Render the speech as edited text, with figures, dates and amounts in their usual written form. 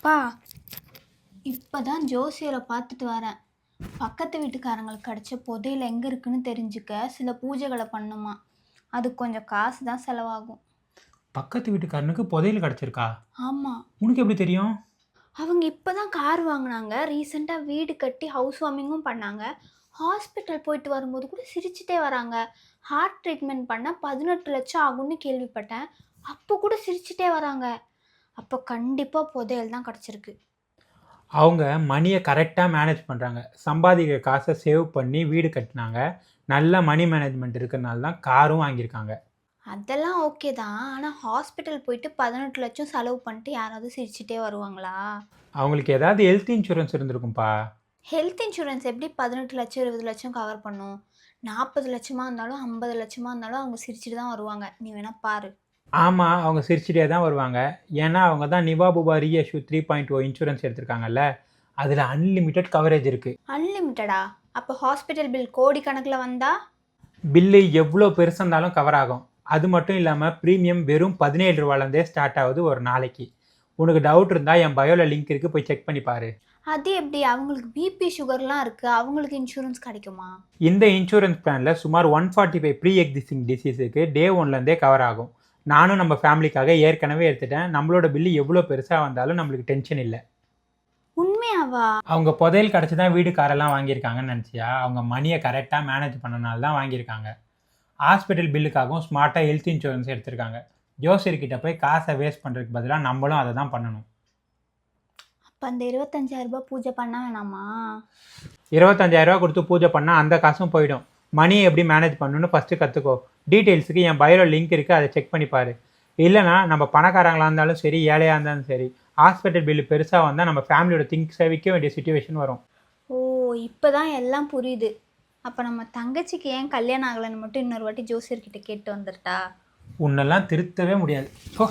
பா இப்போ தான் ஜோசியரை பார்த்துட்டு வரேன். பக்கத்து வீட்டுக்காரங்களுக்கு கிடைச்ச புதையல் எங்கே இருக்குன்னு தெரிஞ்சுக்க சில பூஜைகளை பண்ணுமா. அதுக்கு கொஞ்சம் காசு தான் செலவாகும். பக்கத்து வீட்டுக்காரனுக்கு புதையல் கிடச்சிருக்கா? ஆமாம், உனக்கு எப்படி தெரியும்? அவங்க இப்போ தான் கார் வாங்கினாங்க. ரீசெண்டாக வீடு கட்டி ஹவுஸ் வார்மிங்கும் பண்ணாங்க. ஹாஸ்பிட்டல் போயிட்டு வரும்போது கூட சிரிச்சிட்டே வராங்க. ஹார்ட் ட்ரீட்மெண்ட் பண்ண 18 லட்சம் ஆகும்னு கேள்விப்பட்டேன். அப்போ கூட சிரிச்சிட்டே வராங்க. அப்போ கண்டிப்பாக புதையல் தான் கிடச்சிருக்கு. அவங்க மணியை கரெக்டாக மேனேஜ் பண்ணுறாங்க. சம்பாதிக்கிற காசை சேவ் பண்ணி வீடு கட்டினாங்க. நல்ல மணி மேனேஜ்மெண்ட் இருக்கிறனால தான் காரும் வாங்கியிருக்காங்க. அதெல்லாம் ஓகே தான். ஆனால் ஹாஸ்பிட்டல் போயிட்டு 18 லட்சம் செலவு பண்ணிட்டு யாராவது சிரிச்சிட்டே வருவாங்களா? அவங்களுக்கு ஏதாவது ஹெல்த் இன்சூரன்ஸ் இருந்திருக்கும்ப்பா. ஹெல்த் இன்சூரன்ஸ் எப்படி 18 லட்சம் 20 லட்சம் கவர் பண்ணும்? 40 லட்சமாக இருந்தாலும் 50 லட்சமாக இருந்தாலும் அவங்க சிரிச்சிட்டு தான் வருவாங்க. நீ வேணா பாரு. ஆமாம், அவங்க சிரிச்சிட்டே தான் வருவாங்க. ஏன்னா அவங்க தான் நிவாபுபா ரீஇஷ்யூ 3.0 இன்சூரன்ஸ் எடுத்திருக்காங்கல்ல, அதில் அன்லிமிட்டெட் கவரேஜ் இருக்குது. அன்லிமிட்டடா? அப்போ ஹாஸ்பிட்டல் பில் கோடிக்கணக்கில் வந்தா? பில்லு எவ்வளோ பெருசாக இருந்தாலும் கவர் ஆகும். அது மட்டும் இல்லாமல் ப்ரீமியம் வெறும் 17 ரூபாலேருந்தே ஸ்டார்ட் ஆகுது ஒரு நாளைக்கு. உனக்கு டவுட் இருந்தால் என் பயோவில் லிங்க் இருக்குது, போய் செக் பண்ணி பாரு. அது எப்படி? அவங்களுக்கு பிபி சுகர்லாம் இருக்குது, அவங்களுக்கு இன்சூரன்ஸ் கிடைக்குமா? இந்த இன்சூரன்ஸ் பிளானில் சுமார் 145 ப்ரீ எக்ஸிஸ்டிங் டிசீஸுக்கு டே 1லேருந்தே கவர் ஆகும். நானும் நம்ம ஃபேமிலிக்காக ஏற்கனவே எடுத்துட்டேன். நம்மளோட பில்லு எவ்வளோ பெருசாக வந்தாலும் நம்மளுக்கு டென்ஷன் இல்லை. உண்மையாவா? அவங்க புதையல் கிடச்சி தான் வீடு காரெல்லாம் வாங்கியிருக்காங்கன்னு நினச்சியா? அவங்க மணியை கரெக்டாக மேனேஜ் பண்ணனால தான் வாங்கியிருக்காங்க. ஹாஸ்பிட்டல் பில்லுக்காகவும் ஸ்மார்ட்டாக ஹெல்த் இன்சூரன்ஸ் எடுத்திருக்காங்க. ஜோசியர்கிட்ட போய் காசை வேஸ்ட் பண்ணுறதுக்கு பதிலாக நம்மளும் அதை தான் பண்ணணும். அப்போ அந்த 25,000 ரூபாய் பூஜை பண்ண வேணாமா? 25,000 ரூபா கொடுத்து பூஜை பண்ணால் அந்த காசும் போயிடும். மணியை எப்படி மேனேஜ் பண்ணணும்னு ஃபஸ்ட்டு கற்றுக்கோ. டீட்டெயில்ஸுக்கு என் பயோவில் லிங்க் இருக்குது, அதை செக் பண்ணி பாரு. இல்லைனா நம்ம பணக்காரங்களாக இருந்தாலும் சரி, ஏழையாக இருந்தாலும் சரி, ஹாஸ்பிட்டல் பில்லு பெருசாக வந்தால் நம்ம ஃபேமிலியோட திங்ஸை விற்க வேண்டிய சுச்சுவேஷன் வரும். ஓ, இப்போ தான் எல்லாம் புரியுது. அப்போ நம்ம தங்கச்சிக்கு ஏன் கல்யாணம் ஆகலைன்னு மட்டும் இன்னொரு வாட்டி ஜோசியர்கிட்ட கேட்டு வந்துட்டா? உன்னெல்லாம் திருத்தவே முடியாது. ஓ.